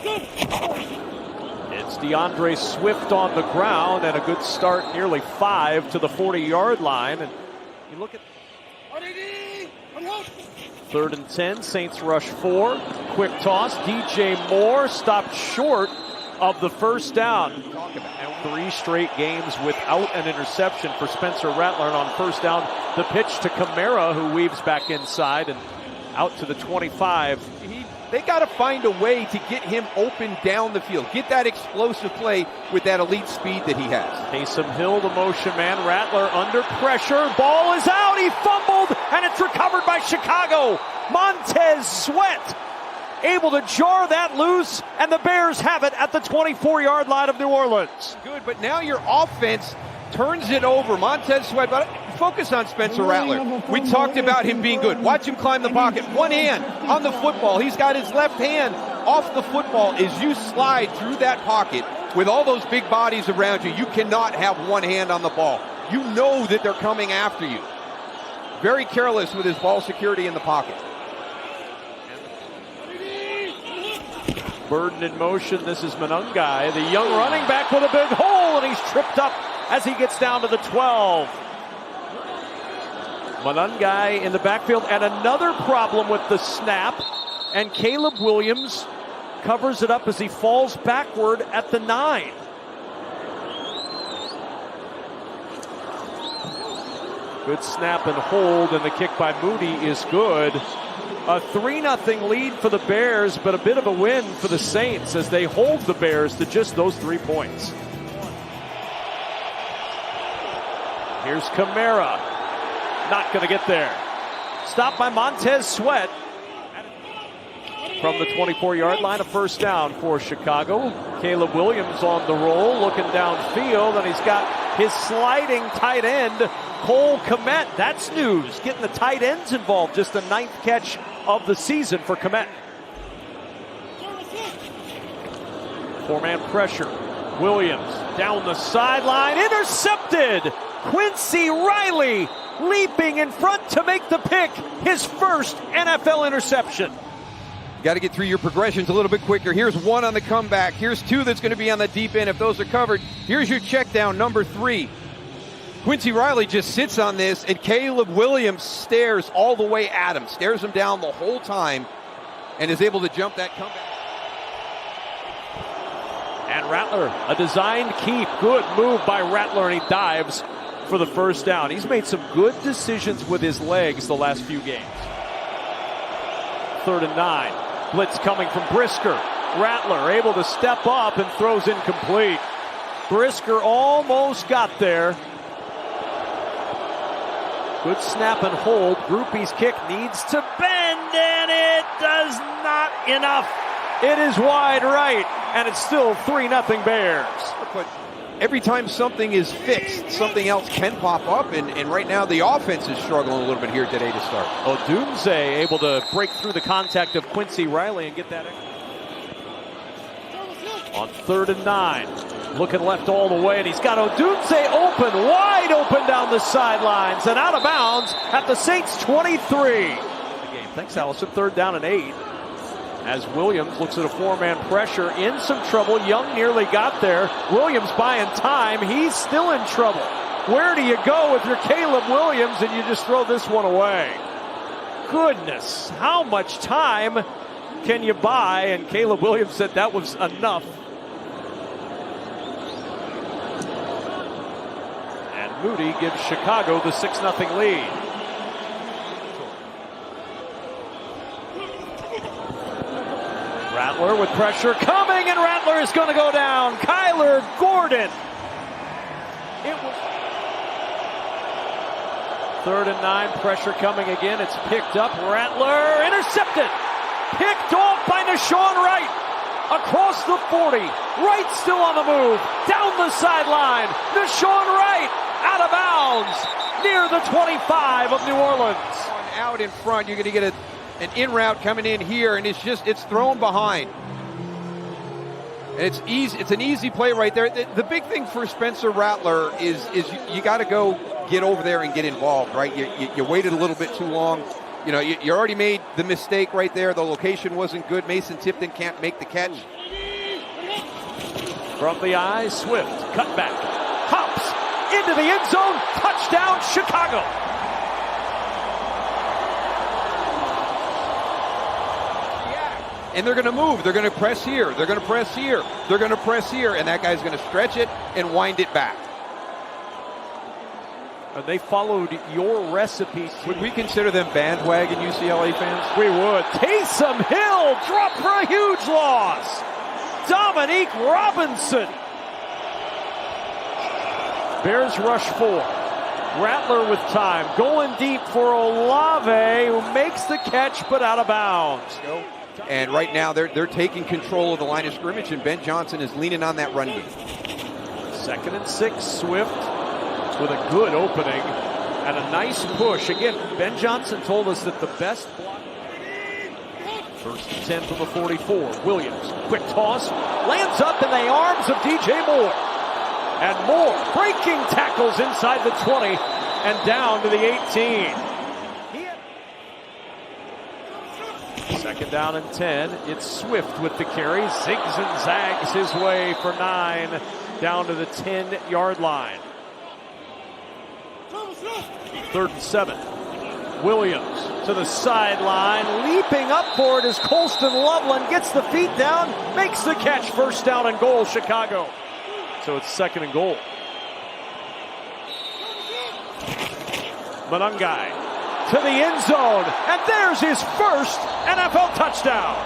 It's DeAndre Swift on the ground, and a good start, nearly 5 to the 40-yard line. And you look at 3rd and 10, Saints rush 4. Quick toss, DJ Moore stopped short of the first down. And 3 straight games without an interception for Spencer Rattler. And on first down, the pitch to Kamara, who weaves back inside and out to the 25. They got to find a way to get him open down the field. Get that explosive play with that elite speed that he has. Taysom Hill, the motion man. Rattler under pressure. Ball is out. He fumbled, and it's recovered by Chicago. Montez Sweat able to jar that loose, and the Bears have it at the 24-yard line of New Orleans. Good, but now your offense turns it over. Montez Sweat, but focus on Spencer Rattler. We talked about him being good. Watch him climb the pocket. One hand on the football. He's got his left hand off the football. As you slide through that pocket with all those big bodies around you, you cannot have one hand on the ball. You know that they're coming after you. Very careless with his ball security in the pocket. Burden in motion. This is Monangai, the young running back with a big hole, and he's tripped up as he gets down to the 12. Monangai in the backfield, and another problem with the snap, and Caleb Williams covers it up as he falls backward at the 9. Good snap and hold, and the kick by Moody is good. A 3-0 lead for the Bears, but a bit of a win for the Saints as they hold the Bears to just those 3 points. Here's Kamara. Not going to get there. Stopped by Montez Sweat. From the 24-yard line, a first down for Chicago. Caleb Williams on the roll, looking downfield, and he's got his sliding tight end, Cole Kmet. That's news. Getting the tight ends involved. Just the 9th catch of the season for Kmet. 4-man pressure. Williams down the sideline. Intercepted. Quincy Riley leaping in front to make the pick. His first NFL interception. Got to get through your progressions a little bit quicker. Here's 1 on the comeback. Here's 2 that's going to be on the deep end if those are covered. Here's your check down, number 3. Quincy Riley just sits on this, and Caleb Williams stares all the way at him, stares him down the whole time, and is able to jump that comeback. And Rattler, a designed keep. Good move by Rattler, and he dives for the first down. He's made some good decisions with his legs the last few games. 3rd and 9. Blitz coming from Brisker. Rattler able to step up and throws incomplete. Brisker almost got there. Good snap and hold. Groupie's kick needs to bend, and it does not enough. It is wide right, and it's still 3-0 Bears. But every time something is fixed, something else can pop up, and right now the offense is struggling a little bit here today to start. Odunze able to break through the contact of Quincy Riley and get that on 3rd and 9. Looking left all the way, and he's got Odunze open, wide open down the sidelines, and out of bounds at the Saints 23. Thanks, Allison. 3rd down and 8. As Williams looks at a 4-man pressure, in some trouble. Young nearly got there. Williams buying time. He's still in trouble. Where do you go if you're Caleb Williams and you just throw this one away? Goodness, how much time can you buy? And Caleb Williams said that was enough. And Moody gives Chicago the 6-0 lead. Rattler with pressure coming, and Rattler is going to go down. Kyler Gordon. It was 3rd and 9, pressure coming again. It's picked up. Rattler intercepted. Picked off by Nashawn Wright. Across the 40. Wright still on the move. Down the sideline. Nashawn Wright out of bounds near the 25 of New Orleans. Out in front, you're going to get an in route coming in here, and it's thrown behind. And it's easy. It's an easy play right there. The big thing for Spencer Rattler is you got to go get over there and get involved, right? You waited a little bit too long. You know, you already made the mistake right there. The location wasn't good. Mason Tipton can't make the catch. From the eye, Swift, cut back, hops into the end zone, touchdown Chicago. And they're going to move. They're going to press here. They're going to press here. They're going to press here. And that guy's going to stretch it and wind it back. And they followed your recipe. Would we consider them bandwagon UCLA fans? We would. Taysom Hill dropped for a huge loss. Dominique Robinson. Bears rush 4. Rattler with time. Going deep for Olave, who makes the catch but out of bounds. And right now they're taking control of the line of scrimmage, and Ben Johnson is leaning on that run game. 2nd and 6, Swift with a good opening and a nice push. Again, Ben Johnson told us that the best block. 1st and 10 from the 44. Williams, quick toss, lands up in the arms of DJ Moore. And Moore breaking tackles inside the 20 and down to the 18. 2nd down and 10. It's Swift with the carry. Zigs and zags his way for 9 down to the 10-yard line. 3rd and 7. Williams to the sideline. Leaping up for it as Colston Loveland gets the feet down, makes the catch. 1st down and goal, Chicago. So it's 2nd and goal. Monangai to the end zone, and there's his first NFL touchdown.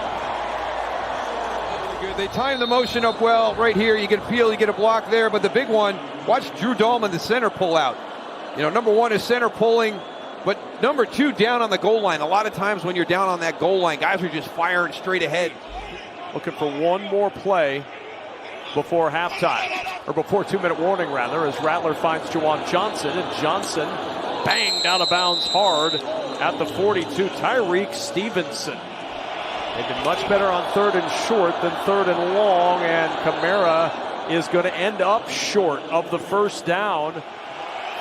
Good. They timed the motion up well right here. You get a peel, you get a block there, but the big one, watch Drew Dahlman, the center, pull out. You know, number 1 is center pulling, but number 2 down on the goal line. A lot of times when you're down on that goal line, guys are just firing straight ahead. Looking for one more play before halftime, or before 2-minute warning rather, as Rattler finds Juwan Johnson, and Johnson banged out of bounds hard at the 42. Tyreek Stevenson. They've been much better on 3rd and short than 3rd and long, and Kamara is going to end up short of the 1st down.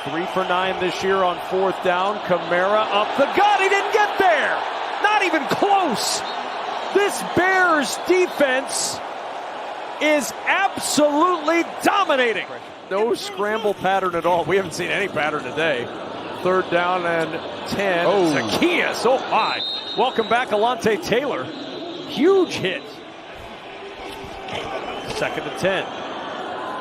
3 for 9 this year on 4th down. Kamara up the gut. He didn't get there. Not even close. This Bears defense is absolutely dominating. No scramble pattern at all. We haven't seen any pattern today. 3rd down and 10. Oh. Zacchaeus. Oh, my. Welcome back, Alontae Taylor. Huge hit. 2nd and 10.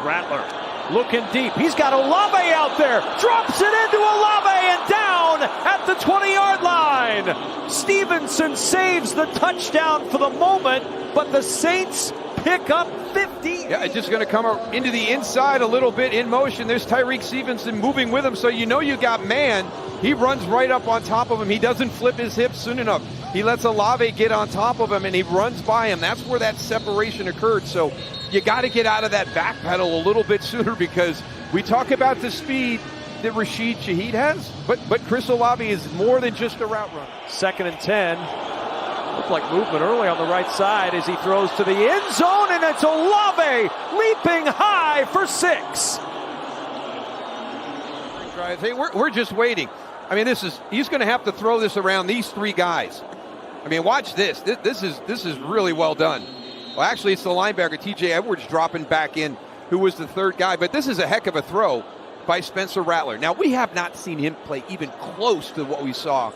Rattler looking deep. He's got Olave out there. Drops it into Olave and down at the 20-yard line. Stevenson saves the touchdown for the moment, but the Saints pick up 50. Yeah, it's just going to come into the inside a little bit in motion. There's Tyreek Stevenson moving with him, so you know you got man. He runs right up on top of him. He doesn't flip his hips soon enough. He lets Olave get on top of him, and he runs by him. That's where that separation occurred. So you got to get out of that back pedal a little bit sooner, because we talk about the speed that Rashid Shaheed has, but Chris Olave is more than just a route runner. 2nd and 10. Looked like movement early on the right side as he throws to the end zone, and it's Olave leaping high for 6. Hey, we're just waiting. I mean, he's going to have to throw this around these 3 guys. I mean, watch this. This is really well done. Well, actually, it's the linebacker, T.J. Edwards, dropping back in, who was the 3rd guy. But this is a heck of a throw by Spencer Rattler. Now, we have not seen him play even close to what we saw.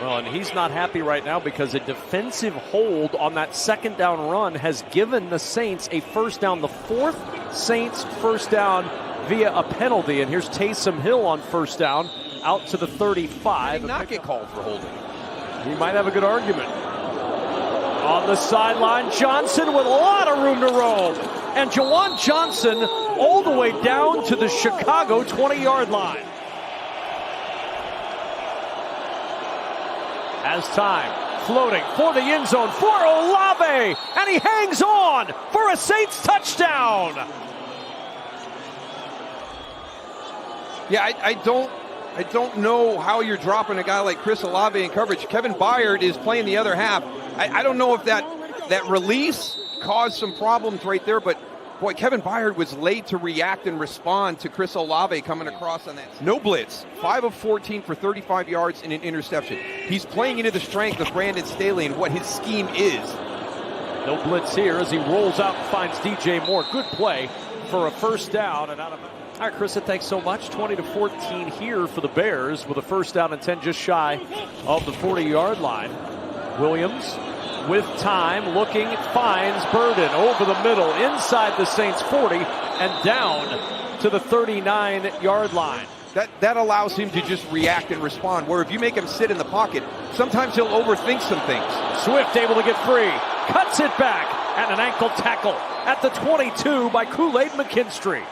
Well, and he's not happy right now because a defensive hold on that 2nd down run has given the Saints a 1st down. The 4th Saints 1st down via a penalty. And here's Taysom Hill on 1st down out to the 35. Did not get called for holding. He might have a good argument. On the sideline, Johnson with a lot of room to roam. And Juwan Johnson all the way down to the Chicago 20-yard line. As time, floating for the end zone for Olave, and he hangs on for a Saints touchdown. Yeah, I don't know how you're dropping a guy like Chris Olave in coverage. Kevin Byard is playing the other half. I don't know if that release caused some problems right there, but Boy, Kevin Byard was late to react and respond to Chris Olave coming across on that. No blitz. 5 of 14 for 35 yards and an interception. He's playing into the strength of Brandon Staley and what his scheme is. No blitz here as he rolls out and finds DJ Moore. Good play for a first down and out of bounds. All right, Chris, thanks so much. 20-14 here for the Bears with a first down and 10 just shy of the 40-yard line. Williams with time, looking, finds Burden over the middle, inside the Saints 40, and down to the 39-yard line. That allows him to just react and respond, where if you make him sit in the pocket, sometimes he'll overthink some things. Swift able to get free, cuts it back, and an ankle tackle at the 22 by Kool-Aid McKinstry.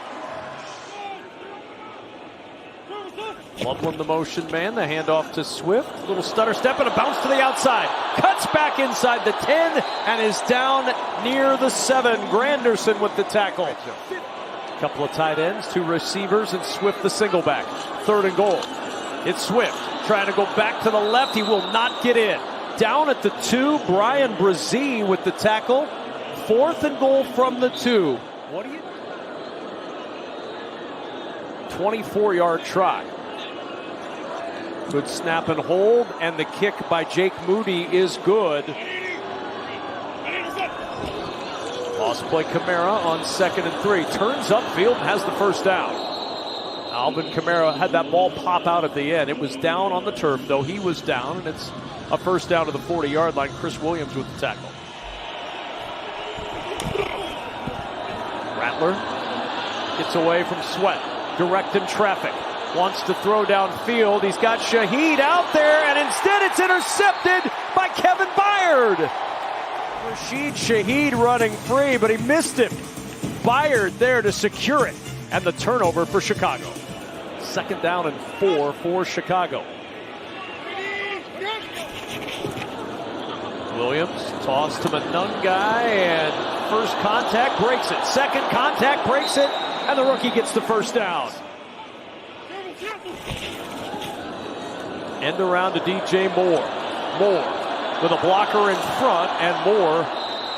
Loveland the motion man, the handoff to Swift. Little stutter step and a bounce to the outside. Cuts back inside the 10 and is down near the 7. Granderson with the tackle. Couple of tight ends, 2 receivers, and Swift the single back. 3rd and goal. It's Swift trying to go back to the left. He will not get in. Down at the 2, Brian Brzee with the tackle. 4th and goal from the 2. What do you do? 24-yard try. Good snap and hold, and the kick by Jake Moody is good. Lost play Kamara on 2nd and 3. Turns upfield and has the first down. Alvin Kamara had that ball pop out at the end. It was down on the turf, though. He was down, and it's a first down to the 40-yard line. Chris Williams with the tackle. Rattler gets away from Sweat. Direct in traffic. Wants to throw downfield. He's got Shaheed out there, and instead it's intercepted by Kevin Byard. Rashid Shaheed running free, but he missed him. Byard there to secure it, and the turnover for Chicago. 2nd down and 4 for Chicago. Williams tossed to Monungai, and first contact breaks it. Second contact breaks it, and the rookie gets the first down. End around to DJ Moore. Moore with a blocker in front, and Moore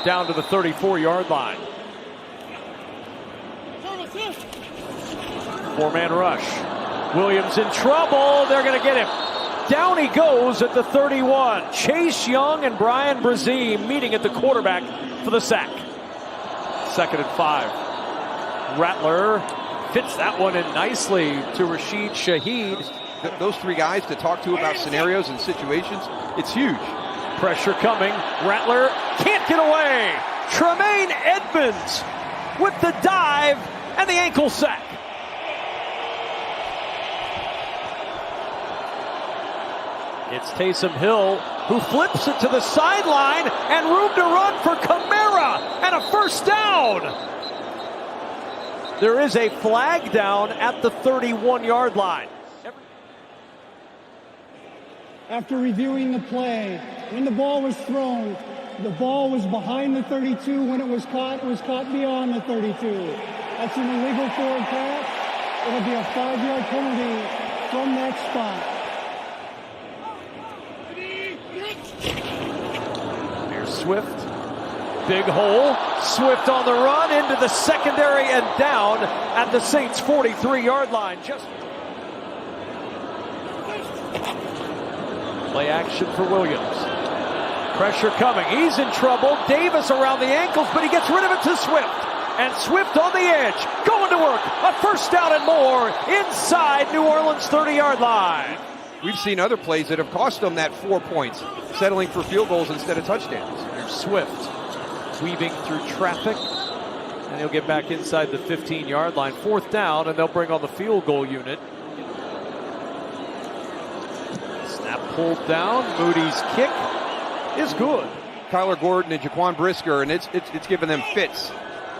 down to the 34-yard line. 4-man rush. Williams in trouble. They're going to get him. Down he goes at the 31. Chase Young and Brian Brzee meeting at the quarterback for the sack. 2nd and 5. Rattler fits that one in nicely to Rashid Shaheed. Those 3 guys to talk to about scenarios and situations, it's huge. Pressure coming. Rattler can't get away. Tremaine Edmonds with the dive and the ankle sack. It's Taysom Hill who flips it to the sideline, and room to run for Kamara, and a first down. There is a flag down at the 31-yard line. After reviewing the play, when the ball was thrown, the ball was behind the 32. When it was caught beyond the 32. That's an illegal forward pass. It'll be a 5-yard penalty from that spot. Here's Swift. Big hole. Swift on the run into the secondary and down at the Saints' 43-yard line. Just play action for Williams. Pressure coming. He's in trouble. Davis around the ankles, but he gets rid of it to Swift. And Swift on the edge. Going to work. A first down and more inside New Orleans' 30-yard line. We've seen other plays that have cost them that 4 points, settling for field goals instead of touchdowns. Here's Swift weaving through traffic, and he'll get back inside the 15-yard line. 4th down, and they'll bring on the field goal unit. Snap pulled down. Moody's kick is good. Kyler Gordon and Jaquan Brisker, and it's giving them fits.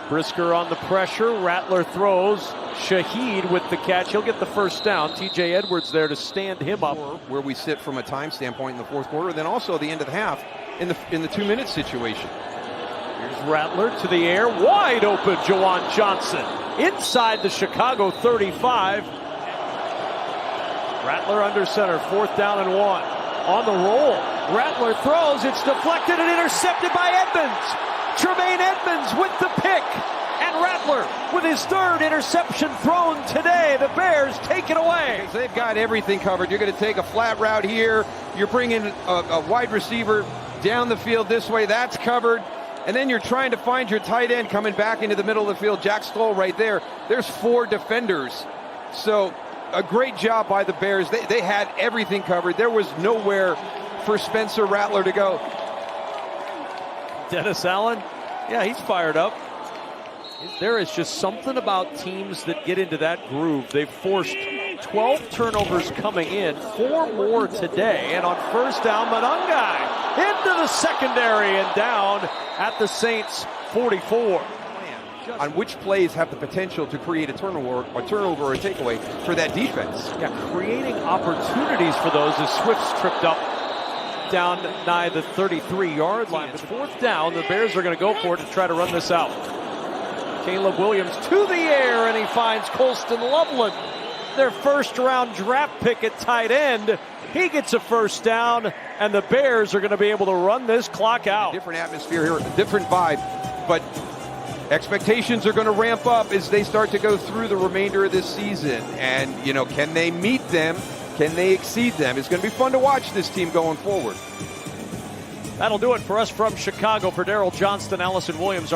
Brisker on the pressure. Rattler throws. Shaheed with the catch. He'll get the first down. TJ Edwards there to stand him up. Where we sit from a time standpoint in the 4th quarter, and then also the end of the half in the 2-minute situation. Here's Rattler to the air. Wide open, Juwan Johnson. Inside the Chicago 35. Rattler under center. 4th down and 1. On the roll. Rattler throws. It's deflected and intercepted by Edmonds. Tremaine Edmonds with the pick. And Rattler with his third interception thrown today. The Bears take it away. Because they've got everything covered. You're going to take a flat route here. You're bringing a wide receiver down the field this way. That's covered. And then you're trying to find your tight end coming back into the middle of the field. Jack Stoll right there. There's 4 defenders. So a great job by the Bears. They had everything covered. There was nowhere for Spencer Rattler to go. Dennis Allen, yeah, he's fired up. There is just something about teams that get into that groove. They've forced 12 turnovers coming in, 4 more today. And on first down, Monangai into the secondary and down at the Saints 44. On which plays have the potential to create a turnover or a takeaway for that defense. Yeah, creating opportunities for those as Swift's tripped up down nigh the 33-yard line. It's fourth down. The Bears are going to go for it to try to run this out. Caleb Williams to the air, and he finds Colston Loveland, their first-round draft pick at tight end. He gets a first down, and the Bears are going to be able to run this clock out. Different atmosphere here, different vibe, but expectations are going to ramp up as they start to go through the remainder of this season. And, can they meet them? Can they exceed them? It's going to be fun to watch this team going forward. That'll do it for us from Chicago. For Daryl Johnston, Allison Williams.